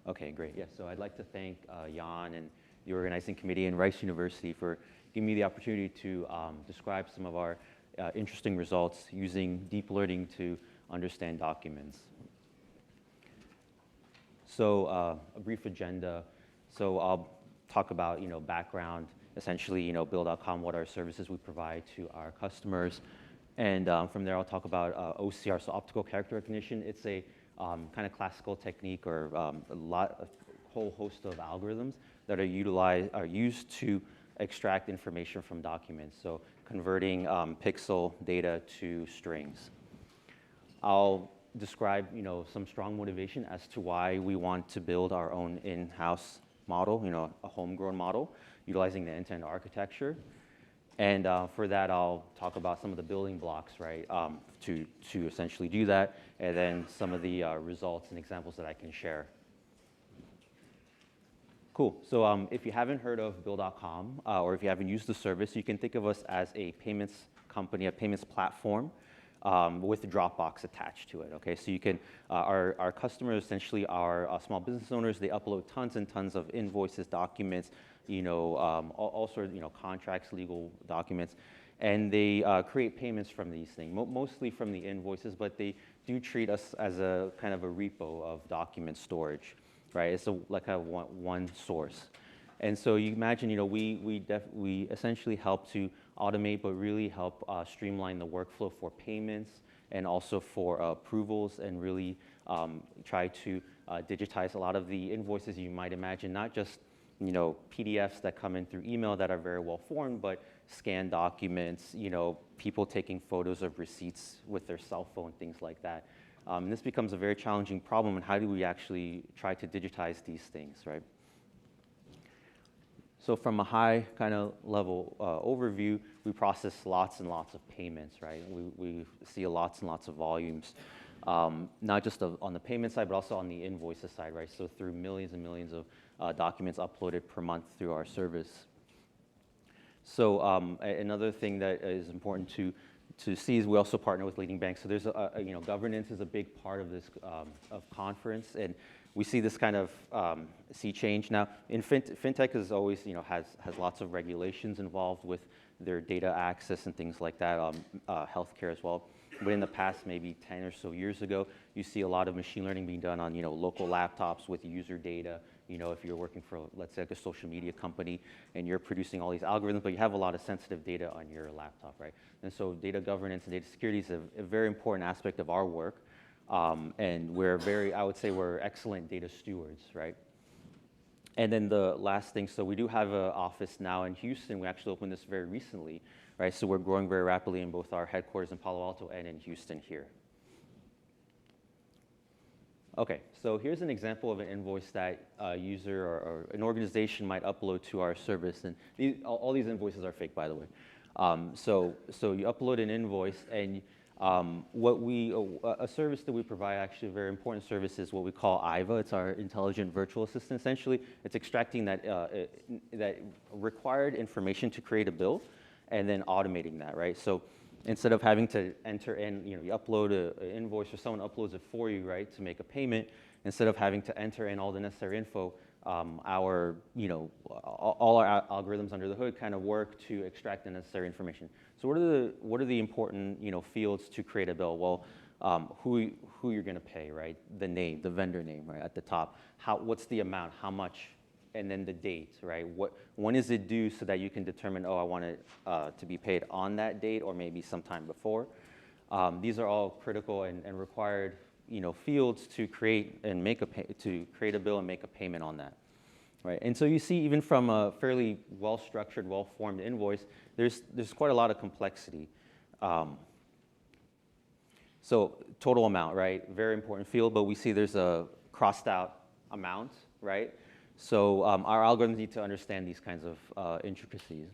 Okay, great. Yeah, so I'd like to thank Jan and the organizing committee and Rice University for giving me the opportunity to describe some of our interesting results using deep learning to understand documents. So a brief agenda. So I'll talk about, background, essentially, Bill.com, what are services we provide to our customers. And from there, I'll talk about OCR, so optical character recognition. It's a kind of classical technique or a whole host of algorithms that are used to extract information from documents. So converting pixel data to strings. I'll describe, some strong motivation as to why we want to build our own in-house model, a homegrown model, utilizing the end-to-end architecture. And for that, I'll talk about some of the building blocks, right, to essentially do that, and then some of the results and examples that I can share. Cool. So if you haven't heard of Bill.com, or if you haven't used the service, you can think of us as a payments company, a payments platform with Dropbox attached to it. Okay, so you can, our customers essentially are small business owners. They upload tons and tons of invoices, documents, all sorts of, contracts, legal documents, and they create payments from these things, mostly from the invoices, but they do treat us as a kind of a repo of document storage, right? It's like a one source. And so you imagine, we essentially help to automate, but really help streamline the workflow for payments and also for approvals, and really try to digitize a lot of the invoices you might imagine, not just PDFs that come in through email that are very well formed, but scanned documents, people taking photos of receipts with their cell phone, things like that. And this becomes a very challenging problem, and how do we actually try to digitize these things, right? So from a high kind of level overview, we process lots and lots of payments, right? We see lots and lots of volumes, not just on the payment side, but also on the invoices side, right? So through millions and millions of documents uploaded per month through our service. So another thing that is important to see is we also partner with leading banks. So there's governance is a big part of this of conference, and we see this kind of sea change now. In fintech is always has lots of regulations involved with their data access and things like that, healthcare as well. But in the past, maybe 10 or so years ago, you see a lot of machine learning being done on local laptops with user data. If you're working for, let's say, like a social media company, and you're producing all these algorithms, but you have a lot of sensitive data on your laptop, right? And so data governance and data security is a very important aspect of our work. And I would say we're excellent data stewards, right? And then the last thing, so we do have an office now in Houston. We actually opened this very recently, right? So we're growing very rapidly in both our headquarters in Palo Alto and in Houston here. Okay, so here's an example of an invoice that a user or an organization might upload to our service. And all these invoices are fake, by the way. So you upload an invoice, and a service that we provide, actually a very important service, is what we call IVA. It's our intelligent virtual assistant. Essentially, it's extracting that required information to create a bill, and then automating that, right? So instead of having to enter in, you upload an invoice, or someone uploads it for you, right, to make a payment, instead of having to enter in all the necessary info, all our algorithms under the hood kind of work to extract the necessary information. So what are the important fields to create a bill? Well, who you're going to pay, right? The name, the vendor name, right, at the top. What's the amount? How much? And then the date, right? When is it due, so that you can determine, I want it to be paid on that date, or maybe sometime before. These are all critical and required fields to create and create a bill and make a payment on that, right? And so you see, even from a fairly well-structured, well-formed invoice, there's quite a lot of complexity. So total amount, right? Very important field, but we see there's a crossed out amount, right? So our algorithms need to understand these kinds of intricacies.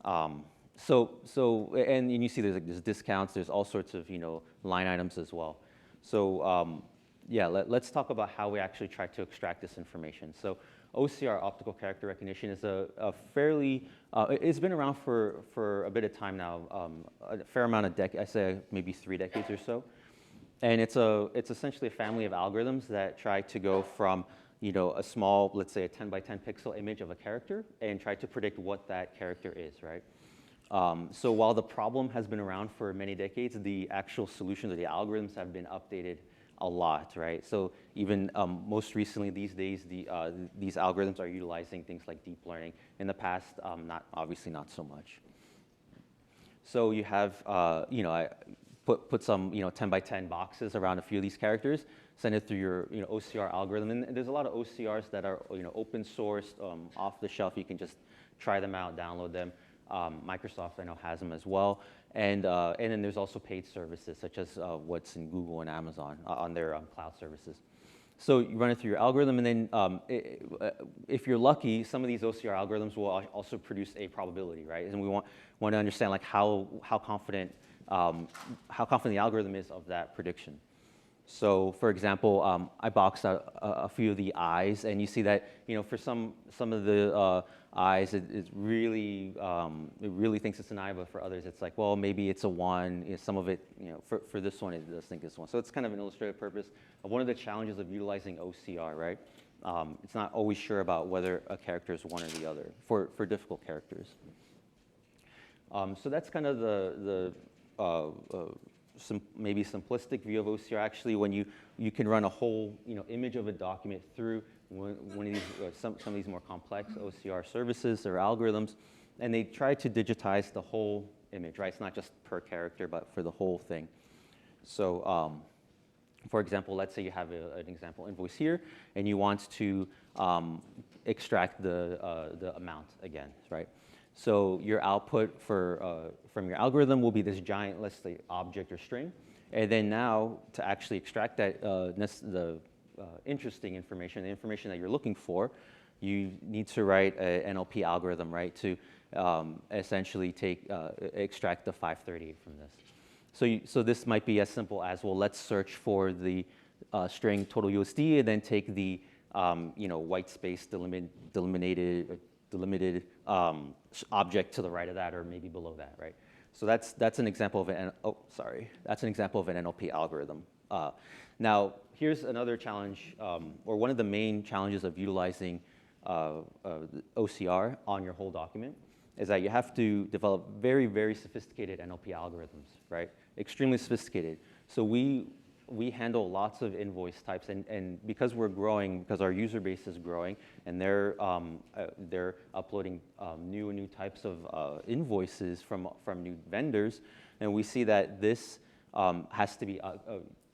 And you see there's discounts, there's all sorts of line items as well. So let's talk about how we actually try to extract this information. So OCR, optical character recognition, is a fairly, it's been around for a bit of time now, a fair amount of decades, I say maybe 3 decades or so. And it's essentially a family of algorithms that try to go from a small, let's say a 10 by 10 pixel image of a character and try to predict what that character is, right? So while the problem has been around for many decades, the actual solutions or the algorithms have been updated a lot, right? So even most recently these days, these algorithms are utilizing things like deep learning. In the past, obviously not so much. So you have, I put some, 10 by 10 boxes around a few of these characters, send it through your, OCR algorithm. And there's a lot of OCRs that are, open sourced, off the shelf. You can just try them out, download them. Microsoft, I know, has them as well. And then there's also paid services, such as what's in Google and Amazon on their cloud services. So you run it through your algorithm, and then if you're lucky, some of these OCR algorithms will also produce a probability, right? And we want to understand like how confident the algorithm is of that prediction. So, for example, I boxed out a few of the eyes, and you see that for some of the eyes, it really thinks it's an eye, but for others, it's like, well, maybe it's a 1. Some of it, for this one, it does think it's 1. So it's kind of an illustrative purpose of one of the challenges of utilizing OCR, right? It's not always sure about whether a character is one or the other for difficult characters. So that's kind of the maybe simplistic view of OCR. Actually, when you can run a whole image of a document through one of these some of these more complex OCR services or algorithms, and they try to digitize the whole image, right? It's not just per character, but for the whole thing. So, for example, let's say you have an example invoice here, and you want to extract the amount again, right? So your output from your algorithm will be this giant, let's say, object or string. And then now, to actually extract that, the interesting information, the information that you're looking for, you need to write an NLP algorithm, right, to essentially extract the 538 from this. So this might be as simple as, well, let's search for the string total USD, and then take the white space delimited object to the right of that, or maybe below that, right? So that's an example of that's an example of an NLP algorithm. Now here's another challenge, or one of the main challenges of utilizing OCR on your whole document, is that you have to develop very, very sophisticated NLP algorithms, right? Extremely sophisticated. So we handle lots of invoice types, and because we're growing, because our user base is growing, and they're uploading new types of invoices from new vendors, and we see that this has to be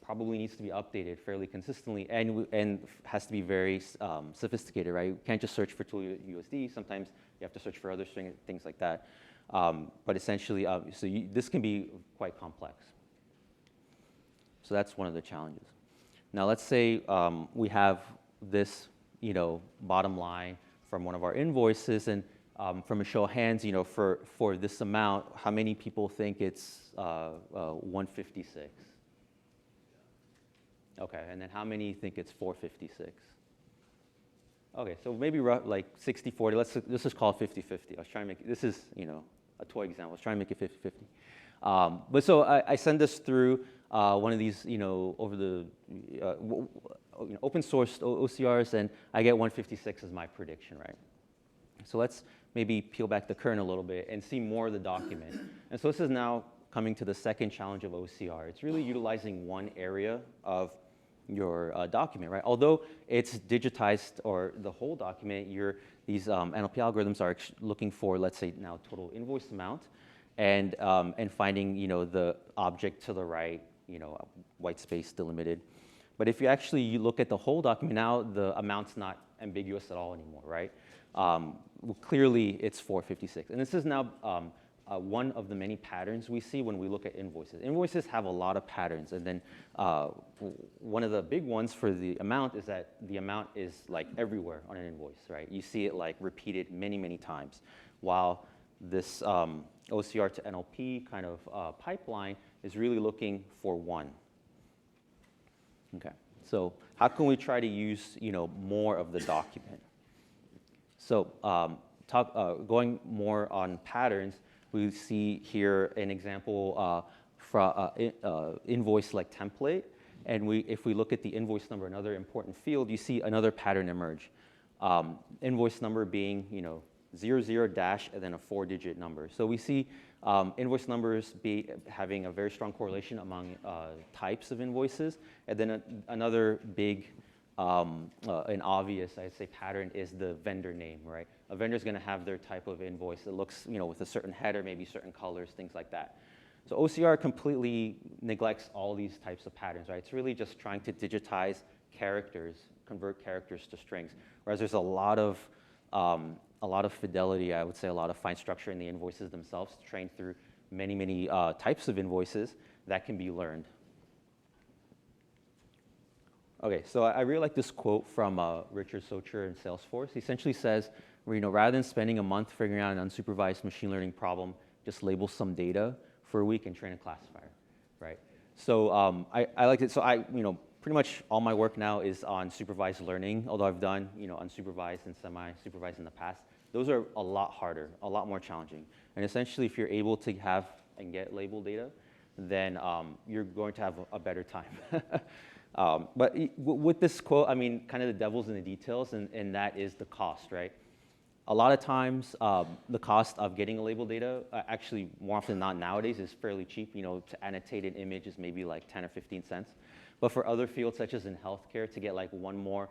probably needs to be updated fairly consistently, and has to be very sophisticated, right? You can't just search for total USD. Sometimes you have to search for other things like that. But essentially, this can be quite complex. So that's one of the challenges. Now let's say we have this, bottom line from one of our invoices, and from a show of hands, for this amount, how many people think it's 156? Okay, and then how many think it's 456? Okay, so maybe like 60-40. Let's just call it 50-50. I was trying to make this is a toy example. I was trying to make it 50-50. But so I send this through one of these over the open source OCRs, and I get 156 as my prediction, right? So let's maybe peel back the curtain a little bit and see more of the document. And so this is now coming to the second challenge of OCR. It's really utilizing one area of your document, right? Although it's digitized, or the whole document, these NLP algorithms are looking for, let's say now, total invoice amount, and finding the object to the right, white space delimited. But if you look at the whole document, now the amount's not ambiguous at all anymore, right? Well, clearly it's 456, and this is now one of the many patterns we see when we look at invoices. Invoices have a lot of patterns, and then one of the big ones for the amount is that the amount is like everywhere on an invoice, right? You see it like repeated many, many times, while this OCR to NLP kind of pipeline is really looking for one. Okay, so how can we try to use more of the document? So going more on patterns, we see here an example from invoice like template, And if we look at the invoice number, another important field, you see another pattern emerge. Invoice number being, 00 dash and then a 4-digit number. So we see invoice numbers having a very strong correlation among types of invoices. And then another big and obvious, I'd say, pattern is the vendor name, right? A vendor is going to have their type of invoice that looks, with a certain header, maybe certain colors, things like that. So OCR completely neglects all these types of patterns, right? It's really just trying to digitize characters, convert characters to strings, whereas there's a lot of fidelity, I would say, a lot of fine structure in the invoices themselves, trained through many types of invoices that can be learned. Okay, so I really like this quote from Richard Socher in Salesforce. He essentially says, rather than spending a month figuring out an unsupervised machine learning problem, just label some data for a week and train a classifier, right? So I like it. So pretty much all my work now is on supervised learning, although I've done, unsupervised and semi-supervised in the past. Those are a lot harder, a lot more challenging. And essentially, if you're able to have and get label data, then you're going to have a better time. But with this quote, kind of the devil's in the details, and that is the cost, right? A lot of times, the cost of getting a label data, actually more often than not nowadays, is fairly cheap. To annotate an image is maybe like 10 or 15 cents. But for other fields, such as in healthcare, to get like one more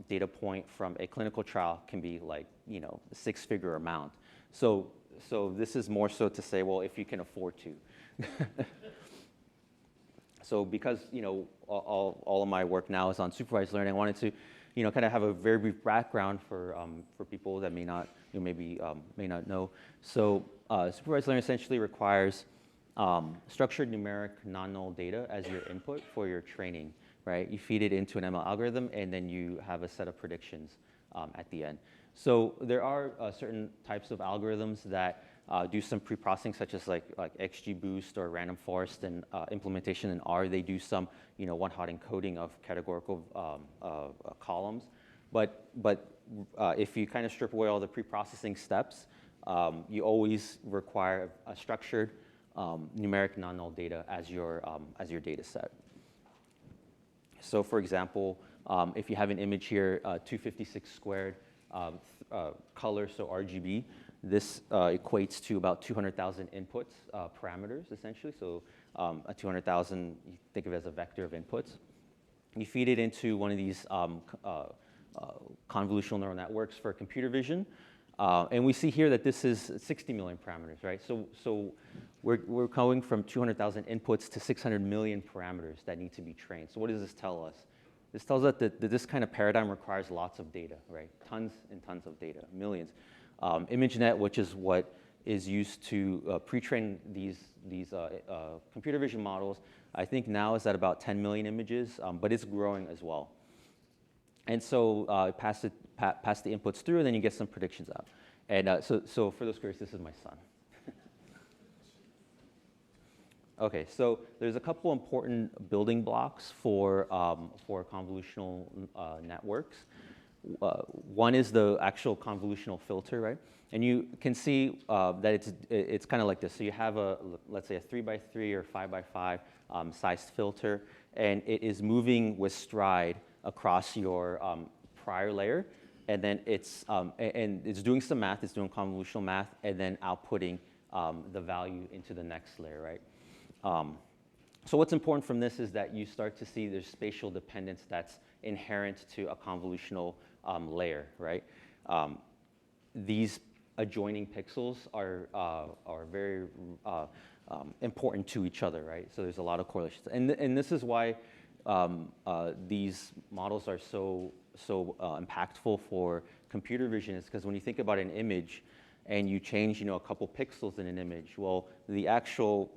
data point from a clinical trial can be like, a 6-figure amount. So this is more so to say, well, if you can afford to. So because, all of my work now is on supervised learning, I wanted to, kind of have a very brief background for people that may not, may not know. So supervised learning essentially requires structured numeric non-null data as your input for your training, right? You feed it into an ML algorithm, and then you have a set of predictions at the end. So there are certain types of algorithms that do some pre-processing, such as like XGBoost or Random Forest, and implementation in R. They do some, one-hot encoding of categorical columns. But if you kind of strip away all the pre-processing steps, you always require a structured numeric non-null data as your data set. So for example, if you have an image here, 256 squared color, so RGB, this equates to about 200,000 inputs, parameters, essentially. So a 200,000, you think of it as a vector of inputs. You feed it into one of these convolutional neural networks for computer vision. And we see here that this is 60 million parameters, right? So we're going from 200,000 inputs to 600 million parameters that need to be trained. So what does this tell us? This tells us that this kind of paradigm requires lots of data, right? Tons and tons of data, millions. ImageNet, which is what is used to pre-train these computer vision models, I think now is at about 10 million images, but it's growing as well. And so pass the inputs through, and then you get some predictions out. And so for those curious, this is my son. Okay, so there's a couple important building blocks for convolutional networks. One is the actual convolutional filter, right? And you can see that it's kind of like this. So you have let's say a 3x3 or 5x5 sized filter, and it is moving with stride across your prior layer, and then it's doing some math. It's doing convolutional math, and then outputting the value into the next layer, right? So what's important from this is that you start to see there's spatial dependence that's inherent to a convolutional layer, right? These adjoining pixels are very important to each other, right? So there's a lot of correlations, and this is why these models are so impactful for computer vision, is because when you think about an image and you change, a couple pixels in an image, well, the actual,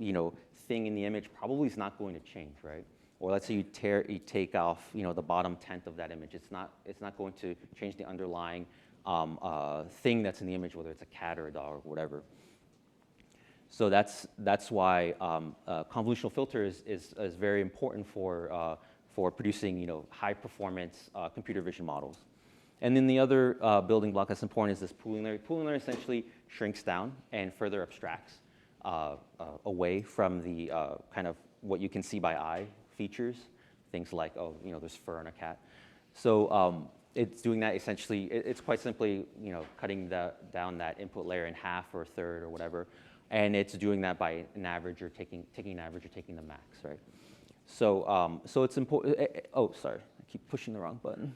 thing in the image probably is not going to change, right? Or let's say you take off, the bottom tenth of that image. It's not going to change the underlying thing that's in the image, whether it's a cat or a dog or whatever. So that's why convolutional filter is very important for producing, high performance computer vision models. And then the other building block that's important is this pooling layer. Pooling layer essentially shrinks down and further abstracts away from the kind of what you can see by eye features things like, oh, there's fur on a cat. So it's doing that essentially. It's quite simply, cutting down that input layer in half or a third or whatever, and it's doing that by an average or taking an average or taking the max, right? So so it's important. Oh, sorry, I keep pushing the wrong button.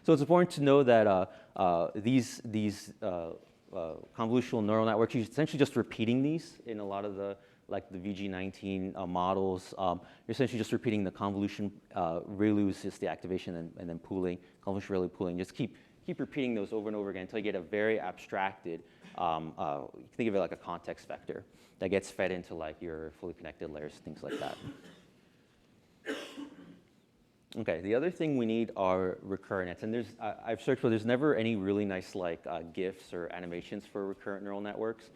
So it's important to know that these convolutional neural networks, you're essentially just repeating these in a lot of the VG19 models. You're essentially just repeating the convolution ReLUs, just the activation and then pooling, convolution ReLU pooling. Just keep repeating those over and over again until you get a very abstracted, you think of it like a context vector that gets fed into like your fully connected layers, things like that. Okay, the other thing we need are recurrent nets, and I've searched for, there's never any really nice like GIFs or animations for recurrent neural networks.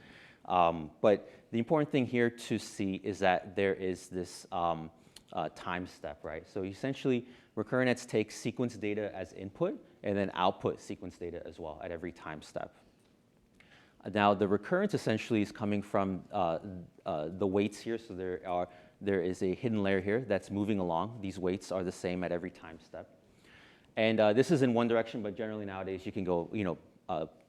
But the important thing here to see is that there is this time step, right? So essentially, recurrent nets take sequence data as input and then output sequence data as well at every time step. Now, the recurrence essentially is coming from the weights here. So there is a hidden layer here that's moving along. These weights are the same at every time step. And this is in one direction, but generally nowadays you can go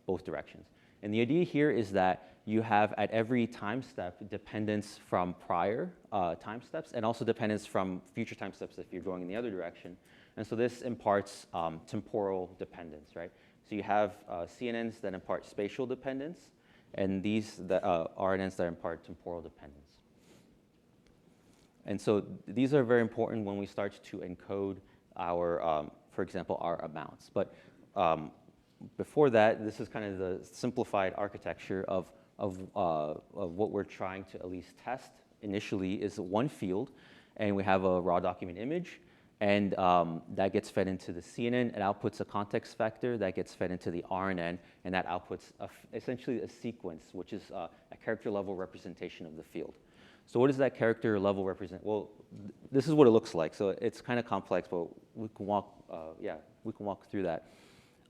both directions. And the idea here is that you have at every time step dependence from prior time steps and also dependence from future time steps if you're going in the other direction. And so this imparts temporal dependence, right? So you have CNNs that impart spatial dependence and these RNNs that impart temporal dependence. And so these are very important when we start to encode our, for example, our amounts. But before that, this is kind of the simplified architecture of what we're trying to at least test initially is one field, and we have a raw document image, and that gets fed into the CNN. It outputs a context vector that gets fed into the RNN, and that outputs essentially a sequence, which is a character level representation of the field. So what does that character level represent? Well, this is what it looks like. So it's kind of complex, but we can walk through that.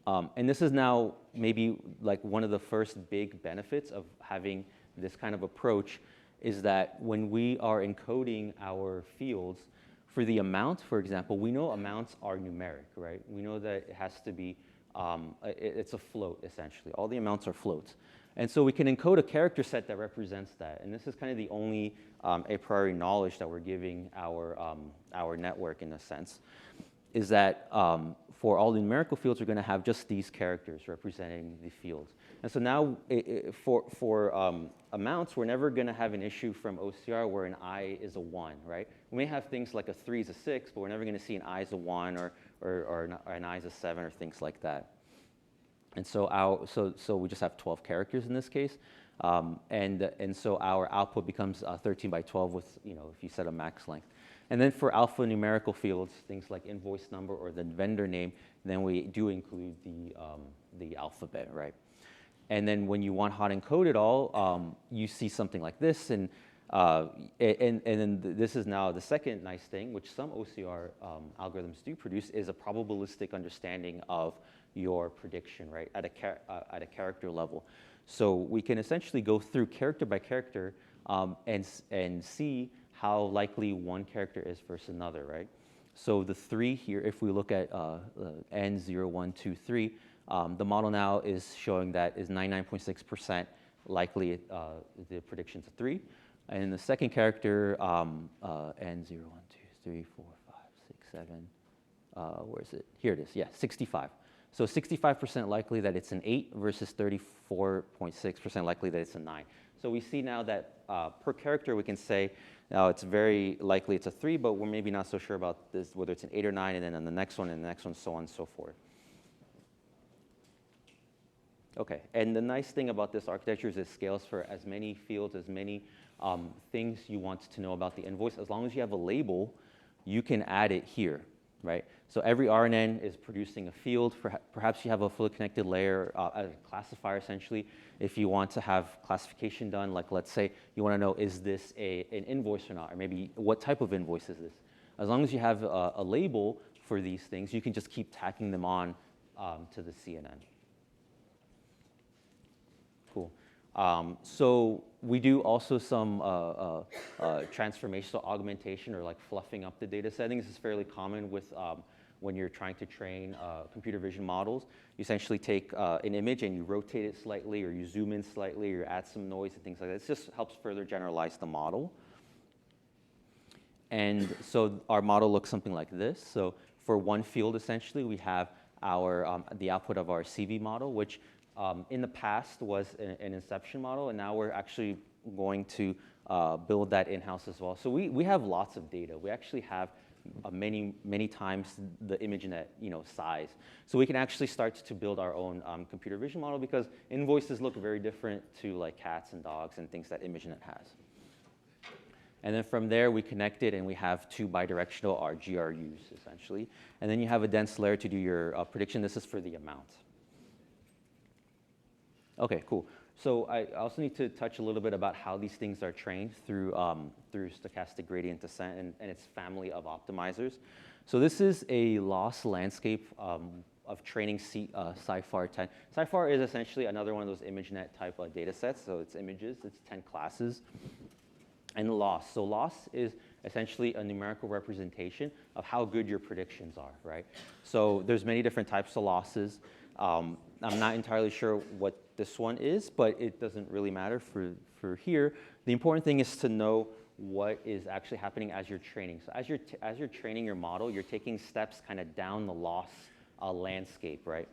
And this is now maybe like one of the first big benefits of having this kind of approach is that when we are encoding our fields, for the amount, for example, we know amounts are numeric, right? We know that it has to be, it's a float essentially. All the amounts are floats. And so we can encode a character set that represents that. And this is kind of the only a priori knowledge that we're giving our network in a sense, is that for all the numerical fields, we're going to have just these characters representing the fields. And so now for amounts, we're never going to have an issue from OCR where an I is a 1, right? We may have things like a 3 is a 6, but we're never going to see an I is a 1 or an I is a 7 or things like that. And so so we just have 12 characters in this case. And so our output becomes 13 by 12 with, if you set a max length. And then for alphanumerical fields, things like invoice number or the vendor name, then we do include the alphabet, right? And then when you want hot encode it all, you see something like this. And then this is now the second nice thing, which some OCR algorithms do produce, is a probabilistic understanding of your prediction, right, at a character level. So we can essentially go through character by character and see how likely one character is versus another, right? So the 3 here, if we look at N, 0, 1, 2, 3, the model now is showing that is 99.6% likely the prediction's a 3. And the second character, N, 0, 1, 2, 3, 4, 5, 6, 7, where is it? Here it is, yeah, 65. So 65% likely that it's an 8 versus 34.6% likely that it's a 9. So we see now that per character we can say, now it's very likely it's a 3, but we're maybe not so sure about this, whether it's an 8 or 9, and then on the next one, and the next one, so on and so forth. Okay, and the nice thing about this architecture is it scales for as many fields, as many things you want to know about the invoice. As long as you have a label, you can add it here, right? So every RNN is producing a field. Perhaps you have a fully connected layer, a classifier essentially. If you want to have classification done, like let's say you want to know, is this an invoice or not? Or maybe what type of invoice is this? As long as you have a label for these things, you can just keep tacking them on to the CNN. Cool. So we do also some transformational augmentation, or like fluffing up the data set. I think this is fairly common with when you're trying to train computer vision models. You essentially take an image and you rotate it slightly, or you zoom in slightly, or you add some noise and things like that. It just helps further generalize the model. And so our model looks something like this. So for one field, essentially, we have our the output of our CV model, which in the past was an inception model, and now we're actually going to build that in-house as well. So we have lots of data. We actually have many times the ImageNet size. So we can actually start to build our own computer vision model, because invoices look very different to like cats and dogs and things that ImageNet has. And then from there, we connect it, and we have two bidirectional GRUs, essentially. And then you have a dense layer to do your prediction. This is for the amount. OK, cool. So I also need to touch a little bit about how these things are trained through stochastic gradient descent and its family of optimizers. So this is a loss landscape of training CIFAR 10. CIFAR is essentially another one of those ImageNet type of data sets. So it's images, it's 10 classes. And loss. So loss is essentially a numerical representation of how good your predictions are, right? So there's many different types of losses. I'm not entirely sure what this one is, but it doesn't really matter for here. The important thing is to know what is actually happening as you're training. So as you're training your model, you're taking steps kind of down the loss landscape, right?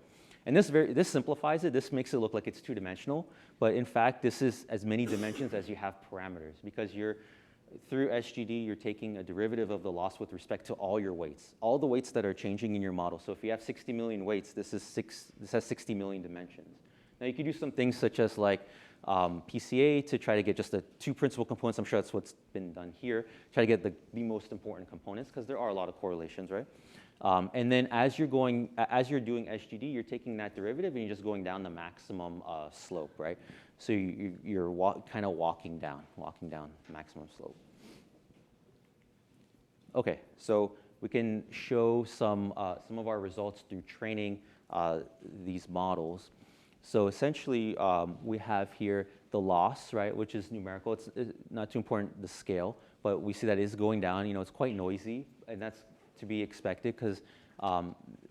And this simplifies it. This makes it look like it's two-dimensional. But in fact, this is as many dimensions as you have parameters, because through SGD, you're taking a derivative of the loss with respect to all your weights, all the weights that are changing in your model. So if you have 60 million weights, this has 60 million dimensions. Now, you could do some things such as like PCA to try to get just the two principal components. I'm sure that's what's been done here. Try to get the most important components, because there are a lot of correlations, right? And then as you're doing SGD, you're taking that derivative and you're just going down the maximum slope, right? So you're kind of walking down maximum slope. Okay, so we can show some of our results through training these models. So essentially, we have here the loss, right, which is numerical. It's not too important, the scale, but we see that it is going down. It's quite noisy, and that's to be expected, because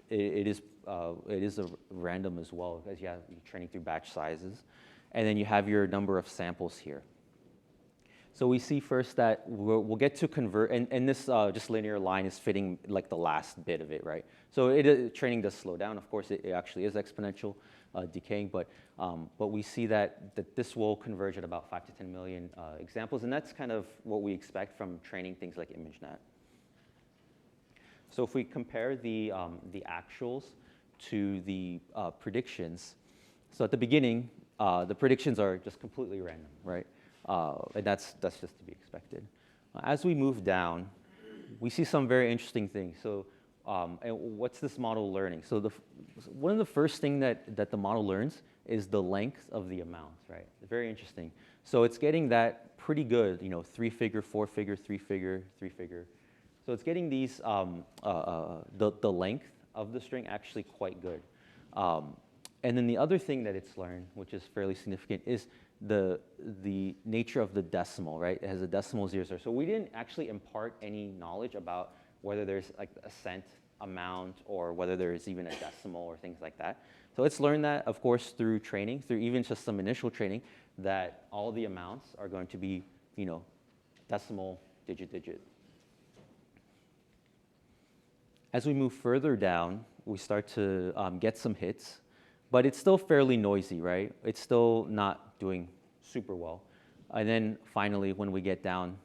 it is a random as well, as you're training through batch sizes. And then you have your number of samples here. So we see first that we'll get to convert, and this just linear line is fitting like the last bit of it, right? So training does slow down. Of course, it actually is exponential decaying, but we see that this will converge at about 5 to 10 million examples, and that's kind of what we expect from training things like ImageNet. So if we compare the actuals to the predictions, so at the beginning, the predictions are just completely random, right? And that's just to be expected. As we move down, we see some very interesting things. So and what's this model learning? So one of the first things that the model learns is the length of the amount, right? Very interesting. So it's getting that pretty good, 3-figure, 4-figure, 3-figure, 3-figure. So it's getting these, the length of the string actually quite good. And then the other thing that it's learned, which is fairly significant, is the nature of the decimal, right? It has a decimal 0, 0. So we didn't actually impart any knowledge about whether there's like a cent amount or whether there's even a decimal or things like that. So it's learned that, of course, through training, through even just some initial training, that all the amounts are going to be, decimal, digit. As we move further down, we start to get some hits, but it's still fairly noisy, right? It's still not doing super well. And then finally, when we get down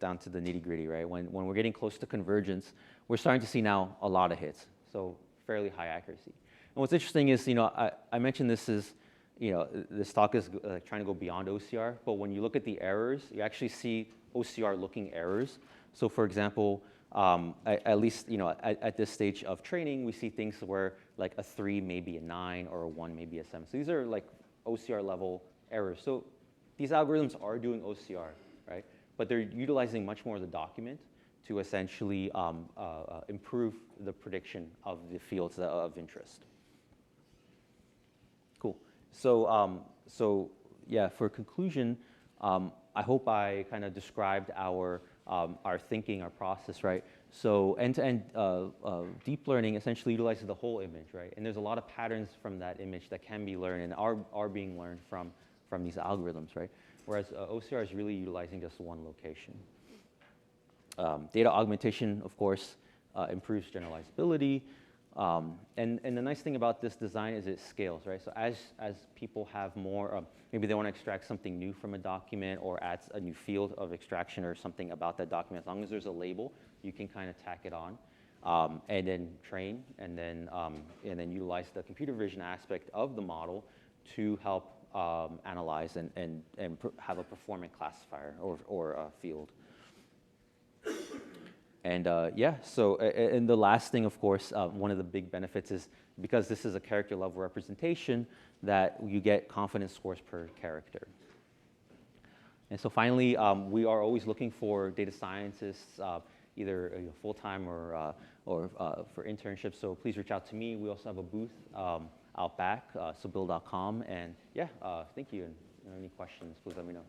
to the nitty-gritty, right? When we're getting close to convergence, we're starting to see now a lot of hits, so fairly high accuracy. And what's interesting is, I mentioned this is, this talk is trying to go beyond OCR, but when you look at the errors, you actually see OCR-looking errors. So for example, at least at this stage of training, we see things where like a 3 may be a 9 or a 1 may be a 7. So these are like OCR level errors. So these algorithms are doing OCR, right? But they're utilizing much more of the document to essentially improve the prediction of the fields of interest. Cool. So yeah, for conclusion, I hope I kind of described our thinking, our process, right? So end-to-end deep learning essentially utilizes the whole image, right? And there's a lot of patterns from that image that can be learned and are being learned from these algorithms, right? Whereas OCR is really utilizing just one location. Data augmentation, of course, improves generalizability. And the nice thing about this design is it scales, right? So as people have more, maybe they want to extract something new from a document or add a new field of extraction or something about that document, as long as there's a label, you can kind of tack it on and then train and then utilize the computer vision aspect of the model to help analyze and have a performant classifier or a field. And yeah, so and the last thing, of course, one of the big benefits is because this is a character level representation that you get confidence scores per character. And so finally, we are always looking for data scientists, either full-time or for internships. So please reach out to me. We also have a booth out back, sobill.com. And yeah, thank you. And any questions, please let me know.